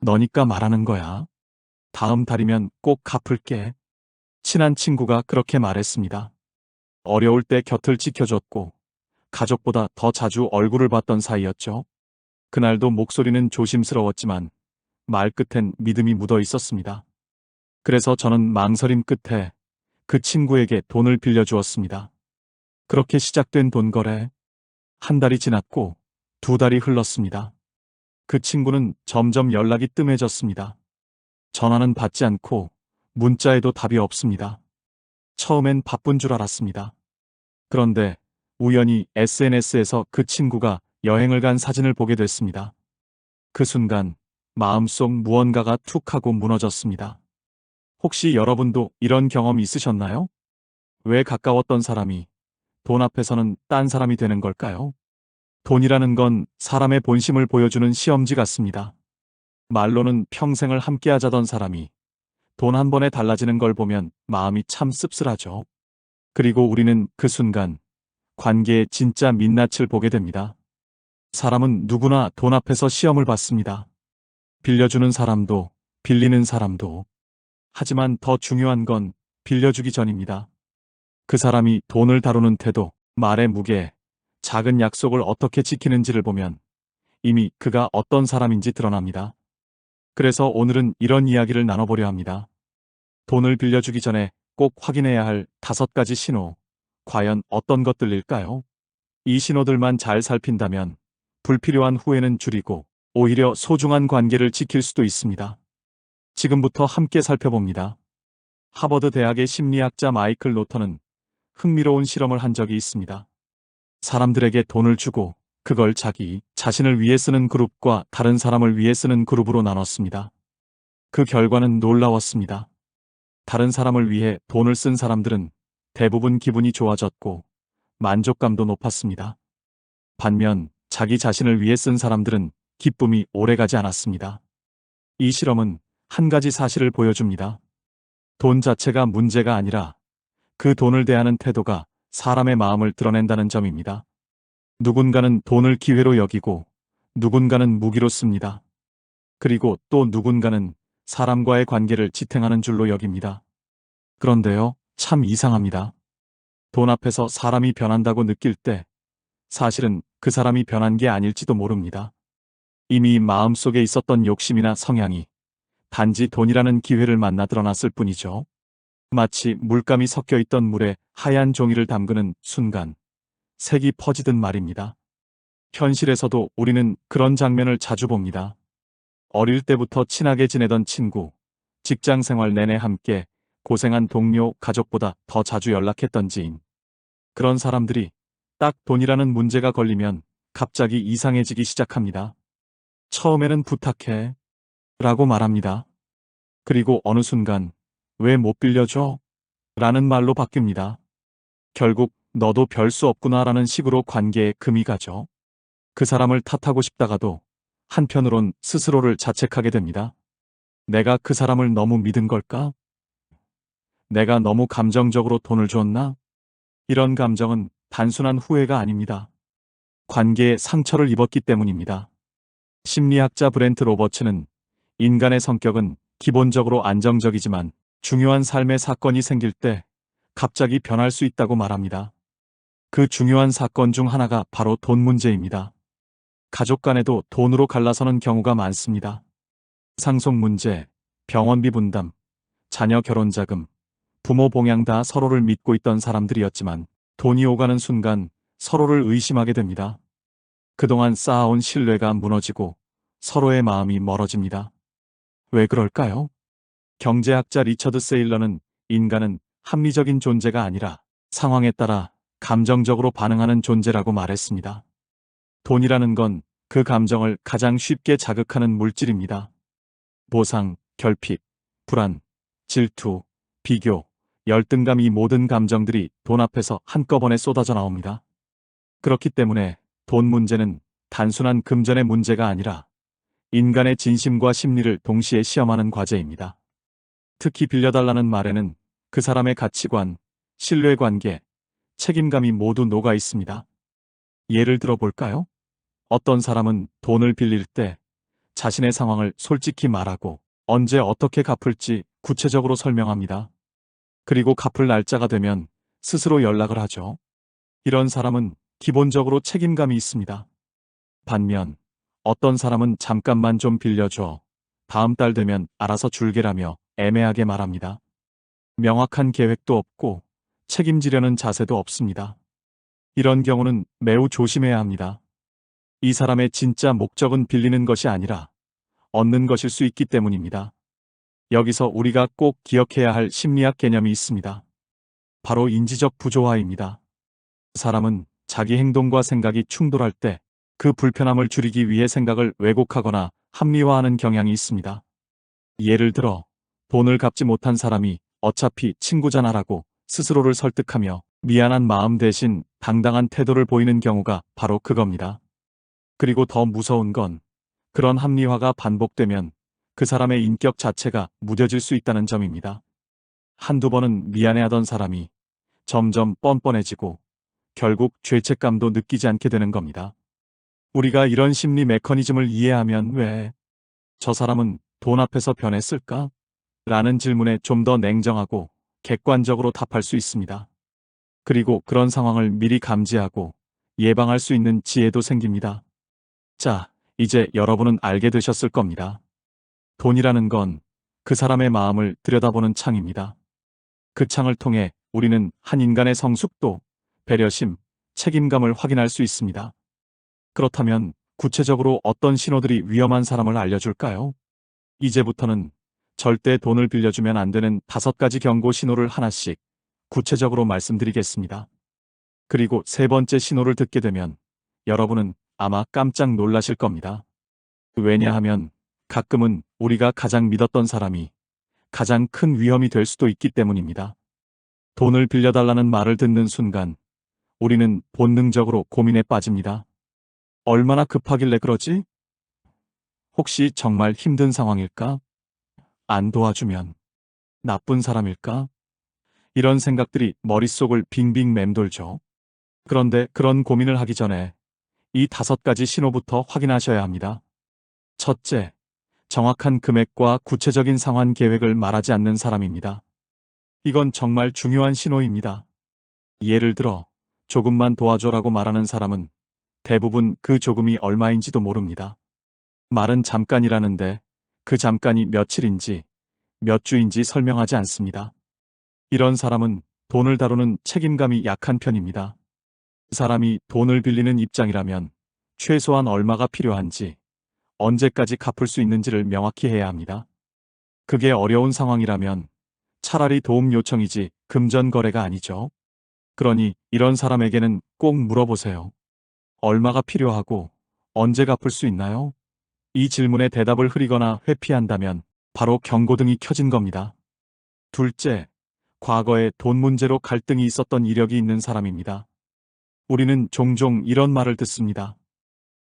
너니까 말하는 거야. 다음 달이면 꼭 갚을게. 친한 친구가 그렇게 말했습니다. 어려울 때 곁을 지켜줬고 가족보다 더 자주 얼굴을 봤던 사이였죠. 그날도 목소리는 조심스러웠지만 말끝엔 믿음이 묻어 있었습니다. 그래서 저는 망설임 끝에 그 친구에게 돈을 빌려주었습니다. 그렇게 시작된 돈 거래. 한 달이 지났고 두 달이 흘렀습니다. 그 친구는 점점 연락이 뜸해졌습니다. 전화는 받지 않고 문자에도 답이 없습니다. 처음엔 바쁜 줄 알았습니다. 그런데 우연히 SNS에서 그 친구가 여행을 간 사진을 보게 됐습니다. 그 순간 마음속 무언가가 툭 하고 무너졌습니다. 혹시 여러분도 이런 경험 있으셨나요? 왜 가까웠던 사람이 돈 앞에서는 딴 사람이 되는 걸까요? 돈이라는 건 사람의 본심을 보여주는 시험지 같습니다. 말로는 평생을 함께 하자던 사람이 돈 한 번에 달라지는 걸 보면 마음이 참 씁쓸하죠. 그리고 우리는 그 순간 관계의 진짜 민낯을 보게 됩니다. 사람은 누구나 돈 앞에서 시험을 받습니다. 빌려주는 사람도, 빌리는 사람도. 하지만 더 중요한 건 빌려주기 전입니다. 그 사람이 돈을 다루는 태도, 말의 무게, 작은 약속을 어떻게 지키는지를 보면 이미 그가 어떤 사람인지 드러납니다. 그래서 오늘은 이런 이야기를 나눠보려 합니다. 돈을 빌려주기 전에 꼭 확인해야 할 5가지 신호. 과연 어떤 것들일까요? 이 신호들만 잘 살핀다면 불필요한 후회는 줄이고 오히려 소중한 관계를 지킬 수도 있습니다. 지금부터 함께 살펴봅니다. 하버드 대학의 심리학자 마이클 노턴은 흥미로운 실험을 한 적이 있습니다. 사람들에게 돈을 주고 그걸 자기 자신을 위해 쓰는 그룹과 다른 사람을 위해 쓰는 그룹으로 나눴습니다. 그 결과는 놀라웠습니다. 다른 사람을 위해 돈을 쓴 사람들은 대부분 기분이 좋아졌고 만족감도 높았습니다. 반면 자기 자신을 위해 쓴 사람들은 기쁨이 오래가지 않았습니다. 이 실험은 한 가지 사실을 보여줍니다. 돈 자체가 문제가 아니라 그 돈을 대하는 태도가 사람의 마음을 드러낸다는 점입니다. 누군가는 돈을 기회로 여기고 누군가는 무기로 씁니다. 그리고 또 누군가는 사람과의 관계를 지탱하는 줄로 여깁니다. 그런데요, 참 이상합니다. 돈 앞에서 사람이 변한다고 느낄 때 사실은 그 사람이 변한 게 아닐지도 모릅니다. 이미 마음속에 있었던 욕심이나 성향이 단지 돈이라는 기회를 만나 드러났을 뿐이죠. 마치 물감이 섞여 있던 물에 하얀 종이를 담그는 순간 색이 퍼지듯 말입니다. 현실에서도 우리는 그런 장면을 자주 봅니다. 어릴 때부터 친하게 지내던 친구, 직장 생활 내내 함께 고생한 동료, 가족보다 더 자주 연락했던 지인. 그런 사람들이 딱 돈이라는 문제가 걸리면 갑자기 이상해지기 시작합니다. 처음에는 부탁해 라고 말합니다. 그리고 어느 순간 왜 못 빌려줘? 라는 말로 바뀝니다. 결국 너도 별 수 없구나 라는 식으로 관계에 금이 가죠. 그 사람을 탓하고 싶다가도 한편으론 스스로를 자책하게 됩니다. 내가 그 사람을 너무 믿은 걸까? 내가 너무 감정적으로 돈을 줬나? 이런 감정은 단순한 후회가 아닙니다. 관계에 상처를 입었기 때문입니다. 심리학자 브렌트 로버츠는 인간의 성격은 기본적으로 안정적이지만 중요한 삶의 사건이 생길 때 갑자기 변할 수 있다고 말합니다. 그 중요한 사건 중 하나가 바로 돈 문제입니다. 가족 간에도 돈으로 갈라서는 경우가 많습니다. 상속 문제, 병원비 분담, 자녀 결혼 자금, 부모 봉양 다 서로를 믿고 있던 사람들이었지만 돈이 오가는 순간 서로를 의심하게 됩니다. 그동안 쌓아온 신뢰가 무너지고 서로의 마음이 멀어집니다. 왜 그럴까요? 경제학자 리처드 세일러는 인간은 합리적인 존재가 아니라 상황에 따라 감정적으로 반응하는 존재라고 말했습니다. 돈이라는 건 그 감정을 가장 쉽게 자극하는 물질입니다. 보상, 결핍, 불안, 질투, 비교, 열등감 이 모든 감정들이 돈 앞에서 한꺼번에 쏟아져 나옵니다. 그렇기 때문에 돈 문제는 단순한 금전의 문제가 아니라 인간의 진심과 심리를 동시에 시험하는 과제입니다. 특히 빌려달라는 말에는 그 사람의 가치관, 신뢰관계, 책임감이 모두 녹아 있습니다. 예를 들어 볼까요? 어떤 사람은 돈을 빌릴 때 자신의 상황을 솔직히 말하고 언제 어떻게 갚을지 구체적으로 설명합니다. 그리고 갚을 날짜가 되면 스스로 연락을 하죠. 이런 사람은 기본적으로 책임감이 있습니다. 반면 어떤 사람은 잠깐만 좀 빌려줘. 다음 달 되면 알아서 줄게라며 애매하게 말합니다. 명확한 계획도 없고 책임지려는 자세도 없습니다. 이런 경우는 매우 조심해야 합니다. 이 사람의 진짜 목적은 빌리는 것이 아니라 얻는 것일 수 있기 때문입니다. 여기서 우리가 꼭 기억해야 할 심리학 개념이 있습니다. 바로 인지적 부조화입니다. 사람은 자기 행동과 생각이 충돌할 때 그 불편함을 줄이기 위해 생각을 왜곡하거나 합리화하는 경향이 있습니다. 예를 들어, 돈을 갚지 못한 사람이 어차피 친구잖아라고 스스로를 설득하며 미안한 마음 대신 당당한 태도를 보이는 경우가 바로 그겁니다. 그리고 더 무서운 건 그런 합리화가 반복되면 그 사람의 인격 자체가 무뎌질 수 있다는 점입니다. 한두 번은 미안해하던 사람이 점점 뻔뻔해지고 결국 죄책감도 느끼지 않게 되는 겁니다. 우리가 이런 심리 메커니즘을 이해하면 왜 저 사람은 돈 앞에서 변했을까? 라는 질문에 좀 더 냉정하고 객관적으로 답할 수 있습니다. 그리고 그런 상황을 미리 감지하고 예방할 수 있는 지혜도 생깁니다. 자, 이제 여러분은 알게 되셨을 겁니다. 돈이라는 건 그 사람의 마음을 들여다보는 창입니다. 그 창을 통해 우리는 한 인간의 성숙도, 배려심, 책임감을 확인할 수 있습니다. 그렇다면 구체적으로 어떤 신호들이 위험한 사람을 알려줄까요? 이제부터는 절대 돈을 빌려주면 안 되는 5가지 경고 신호를 하나씩 구체적으로 말씀드리겠습니다. 그리고 세 번째 신호를 듣게 되면 여러분은 아마 깜짝 놀라실 겁니다. 왜냐하면 가끔은 우리가 가장 믿었던 사람이 가장 큰 위험이 될 수도 있기 때문입니다. 돈을 빌려달라는 말을 듣는 순간 우리는 본능적으로 고민에 빠집니다. 얼마나 급하길래 그러지? 혹시 정말 힘든 상황일까? 안 도와주면 나쁜 사람일까? 이런 생각들이 머릿속을 빙빙 맴돌죠. 그런데 그런 고민을 하기 전에 이 5가지 신호부터 확인하셔야 합니다. 첫째, 정확한 금액과 구체적인 상환 계획을 말하지 않는 사람입니다. 이건 정말 중요한 신호입니다. 예를 들어, 조금만 도와줘라고 말하는 사람은 대부분 그 조금이 얼마인지도 모릅니다. 말은 잠깐이라는데 그 잠깐이 며칠인지 몇 주인지 설명하지 않습니다. 이런 사람은 돈을 다루는 책임감이 약한 편입니다. 사람이 돈을 빌리는 입장이라면 최소한 얼마가 필요한지, 언제까지 갚을 수 있는지를 명확히 해야 합니다. 그게 어려운 상황이라면 차라리 도움 요청이지 금전 거래가 아니죠. 그러니 이런 사람에게는 꼭 물어보세요. 얼마가 필요하고 언제 갚을 수 있나요? 이 질문에 대답을 흐리거나 회피한다면 바로 경고등이 켜진 겁니다. 둘째, 과거에 돈 문제로 갈등이 있었던 이력이 있는 사람입니다. 우리는 종종 이런 말을 듣습니다.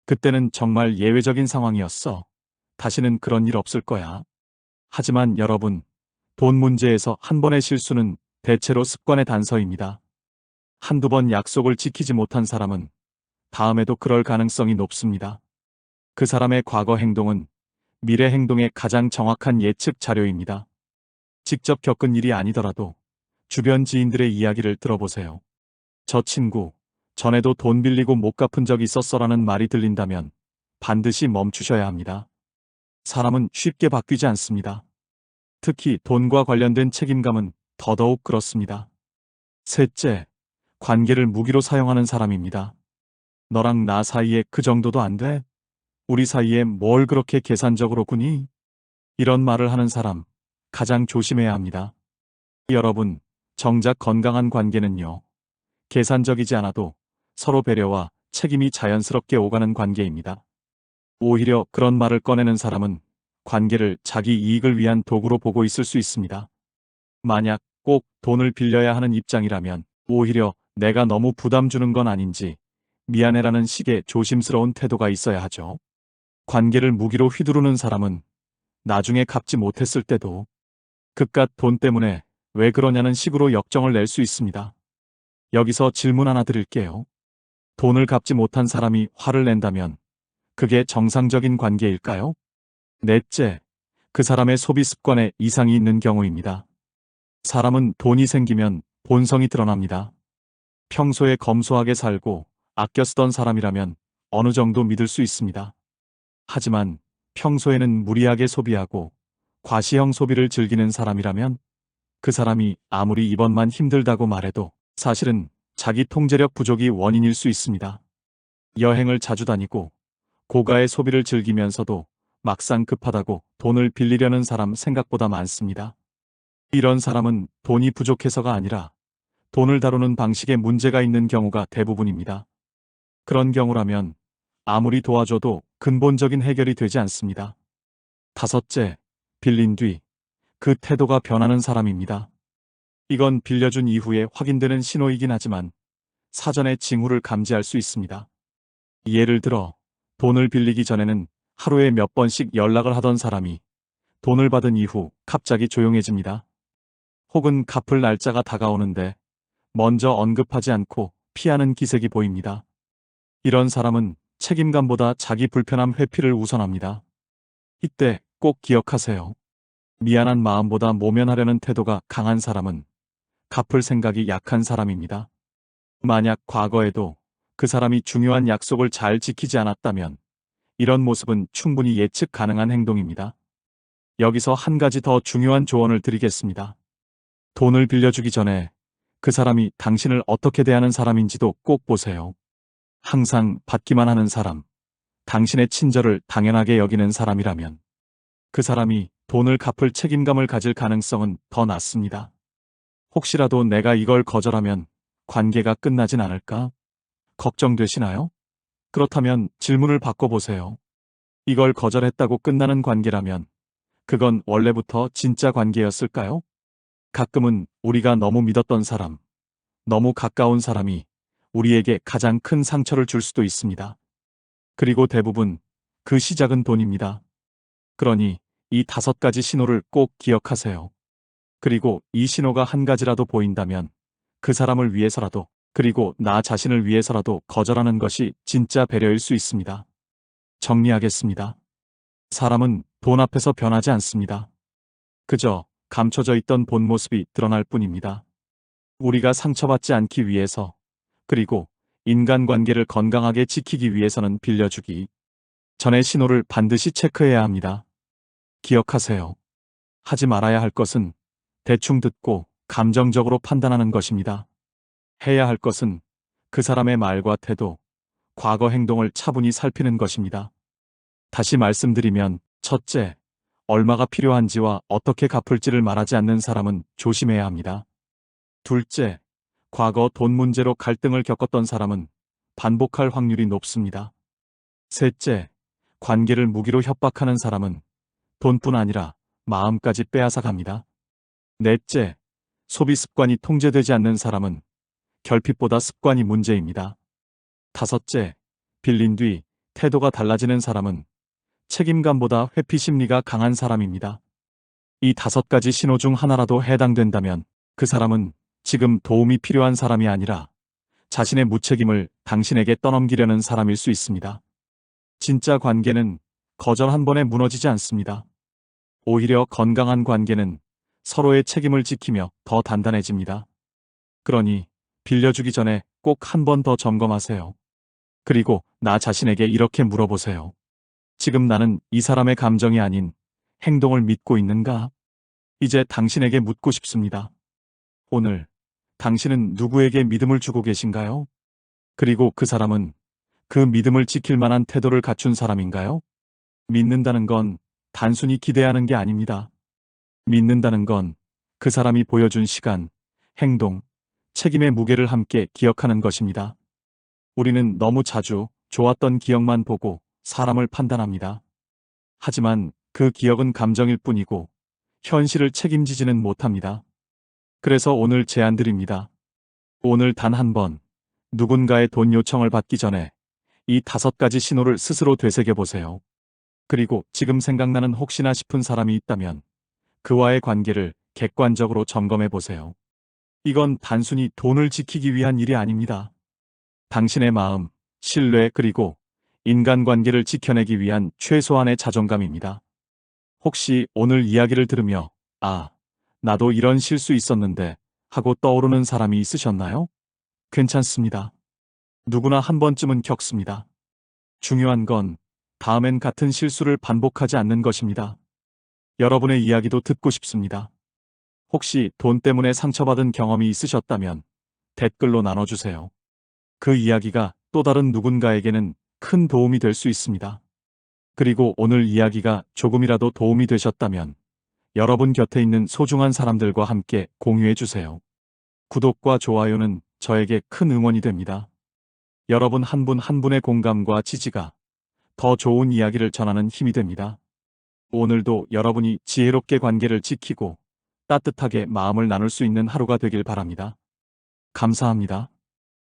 그때는 정말 예외적인 상황이었어. 다시는 그런 일 없을 거야. 하지만 여러분, 돈 문제에서 한 번의 실수는 대체로 습관의 단서입니다. 한두 번 약속을 지키지 못한 사람은 다음에도 그럴 가능성이 높습니다. 그 사람의 과거 행동은 미래 행동의 가장 정확한 예측 자료입니다. 직접 겪은 일이 아니더라도 주변 지인들의 이야기를 들어보세요. 저 친구, 전에도 돈 빌리고 못 갚은 적 있었어라는 말이 들린다면 반드시 멈추셔야 합니다. 사람은 쉽게 바뀌지 않습니다. 특히 돈과 관련된 책임감은 더더욱 그렇습니다. 셋째, 관계를 무기로 사용하는 사람입니다. 너랑 나 사이에 그 정도도 안 돼? 우리 사이에 뭘 그렇게 계산적으로 구니? 이런 말을 하는 사람, 가장 조심해야 합니다. 여러분, 정작 건강한 관계는요, 계산적이지 않아도 서로 배려와 책임이 자연스럽게 오가는 관계입니다. 오히려 그런 말을 꺼내는 사람은 관계를 자기 이익을 위한 도구로 보고 있을 수 있습니다. 만약 꼭 돈을 빌려야 하는 입장이라면 오히려 내가 너무 부담 주는 건 아닌지 미안해라는 식의 조심스러운 태도가 있어야 하죠. 관계를 무기로 휘두르는 사람은 나중에 갚지 못했을 때도 그깟 돈 때문에 왜 그러냐는 식으로 역정을 낼 수 있습니다. 여기서 질문 하나 드릴게요. 돈을 갚지 못한 사람이 화를 낸다면 그게 정상적인 관계일까요? 넷째, 그 사람의 소비 습관에 이상이 있는 경우입니다. 사람은 돈이 생기면 본성이 드러납니다. 평소에 검소하게 살고 아껴 쓰던 사람이라면 어느 정도 믿을 수 있습니다. 하지만 평소에는 무리하게 소비하고 과시형 소비를 즐기는 사람이라면 그 사람이 아무리 이번만 힘들다고 말해도 사실은 자기 통제력 부족이 원인일 수 있습니다. 여행을 자주 다니고 고가의 소비를 즐기면서도 막상 급하다고 돈을 빌리려는 사람 생각보다 많습니다. 이런 사람은 돈이 부족해서가 아니라 돈을 다루는 방식에 문제가 있는 경우가 대부분입니다. 그런 경우라면 아무리 도와줘도 근본적인 해결이 되지 않습니다. 다섯째, 빌린 뒤 그 태도가 변하는 사람입니다. 이건 빌려준 이후에 확인되는 신호이긴 하지만 사전에 징후를 감지할 수 있습니다. 예를 들어 돈을 빌리기 전에는 하루에 몇 번씩 연락을 하던 사람이 돈을 받은 이후 갑자기 조용해집니다. 혹은 갚을 날짜가 다가오는데 먼저 언급하지 않고 피하는 기색이 보입니다. 이런 사람은 책임감보다 자기 불편함 회피를 우선합니다. 이때 꼭 기억하세요. 미안한 마음보다 모면하려는 태도가 강한 사람은 갚을 생각이 약한 사람입니다. 만약 과거에도 그 사람이 중요한 약속을 잘 지키지 않았다면 이런 모습은 충분히 예측 가능한 행동입니다. 여기서 한 가지 더 중요한 조언을 드리겠습니다. 돈을 빌려주기 전에 그 사람이 당신을 어떻게 대하는 사람인지도 꼭 보세요. 항상 받기만 하는 사람, 당신의 친절을 당연하게 여기는 사람이라면 그 사람이 돈을 갚을 책임감을 가질 가능성은 더 낮습니다. 혹시라도 내가 이걸 거절하면 관계가 끝나진 않을까? 걱정되시나요? 그렇다면 질문을 바꿔보세요. 이걸 거절했다고 끝나는 관계라면 그건 원래부터 진짜 관계였을까요? 가끔은 우리가 너무 믿었던 사람, 너무 가까운 사람이 우리에게 가장 큰 상처를 줄 수도 있습니다. 그리고 대부분 그 시작은 돈입니다. 그러니 이 5가지 신호를 꼭 기억하세요. 그리고 이 신호가 한 가지라도 보인다면 그 사람을 위해서라도 그리고 나 자신을 위해서라도 거절하는 것이 진짜 배려일 수 있습니다. 정리하겠습니다. 사람은 돈 앞에서 변하지 않습니다. 그저 감춰져 있던 본 모습이 드러날 뿐입니다. 우리가 상처받지 않기 위해서 그리고 인간관계를 건강하게 지키기 위해서는 빌려주기 전의 신호를 반드시 체크해야 합니다. 기억하세요. 하지 말아야 할 것은 대충 듣고 감정적으로 판단하는 것입니다. 해야 할 것은 그 사람의 말과 태도, 과거 행동을 차분히 살피는 것입니다. 다시 말씀드리면, 첫째, 얼마가 필요한지와 어떻게 갚을지를 말하지 않는 사람은 조심해야 합니다. 둘째, 과거 돈 문제로 갈등을 겪었던 사람은 반복할 확률이 높습니다. 셋째, 관계를 무기로 협박하는 사람은 돈뿐 아니라 마음까지 빼앗아 갑니다. 넷째, 소비 습관이 통제되지 않는 사람은 결핍보다 습관이 문제입니다. 다섯째, 빌린 뒤 태도가 달라지는 사람은 책임감보다 회피 심리가 강한 사람입니다. 이 5가지 신호 중 하나라도 해당된다면 그 사람은 지금 도움이 필요한 사람이 아니라 자신의 무책임을 당신에게 떠넘기려는 사람일 수 있습니다. 진짜 관계는 거절 한 번에 무너지지 않습니다. 오히려 건강한 관계는 서로의 책임을 지키며 더 단단해집니다. 그러니 빌려주기 전에 꼭 한 번 더 점검하세요. 그리고 나 자신에게 이렇게 물어보세요. 지금 나는 이 사람의 감정이 아닌 행동을 믿고 있는가? 이제 당신에게 묻고 싶습니다. 오늘 당신은 누구에게 믿음을 주고 계신가요? 그리고 그 사람은 그 믿음을 지킬 만한 태도를 갖춘 사람인가요? 믿는다는 건 단순히 기대하는 게 아닙니다. 믿는다는 건 그 사람이 보여준 시간, 행동, 책임의 무게를 함께 기억하는 것입니다. 우리는 너무 자주 좋았던 기억만 보고 사람을 판단합니다. 하지만 그 기억은 감정일 뿐이고 현실을 책임지지는 못합니다. 그래서 오늘 제안드립니다. 오늘 단 한 번 누군가의 돈 요청을 받기 전에 이 5가지 신호를 스스로 되새겨보세요. 그리고 지금 생각나는 혹시나 싶은 사람이 있다면 그와의 관계를 객관적으로 점검해보세요. 이건 단순히 돈을 지키기 위한 일이 아닙니다. 당신의 마음, 신뢰 그리고 인간관계를 지켜내기 위한 최소한의 자존감입니다. 혹시 오늘 이야기를 들으며, 아, 나도 이런 실수 있었는데 하고 떠오르는 사람이 있으셨나요? 괜찮습니다. 누구나 한 번쯤은 겪습니다. 중요한 건 다음엔 같은 실수를 반복하지 않는 것입니다. 여러분의 이야기도 듣고 싶습니다. 혹시 돈 때문에 상처받은 경험이 있으셨다면 댓글로 나눠주세요. 그 이야기가 또 다른 누군가에게는 큰 도움이 될 수 있습니다. 그리고 오늘 이야기가 조금이라도 도움이 되셨다면 여러분 곁에 있는 소중한 사람들과 함께 공유해 주세요. 구독과 좋아요는 저에게 큰 응원이 됩니다. 여러분 한 분 한 분의 공감과 지지가 더 좋은 이야기를 전하는 힘이 됩니다. 오늘도 여러분이 지혜롭게 관계를 지키고 따뜻하게 마음을 나눌 수 있는 하루가 되길 바랍니다. 감사합니다.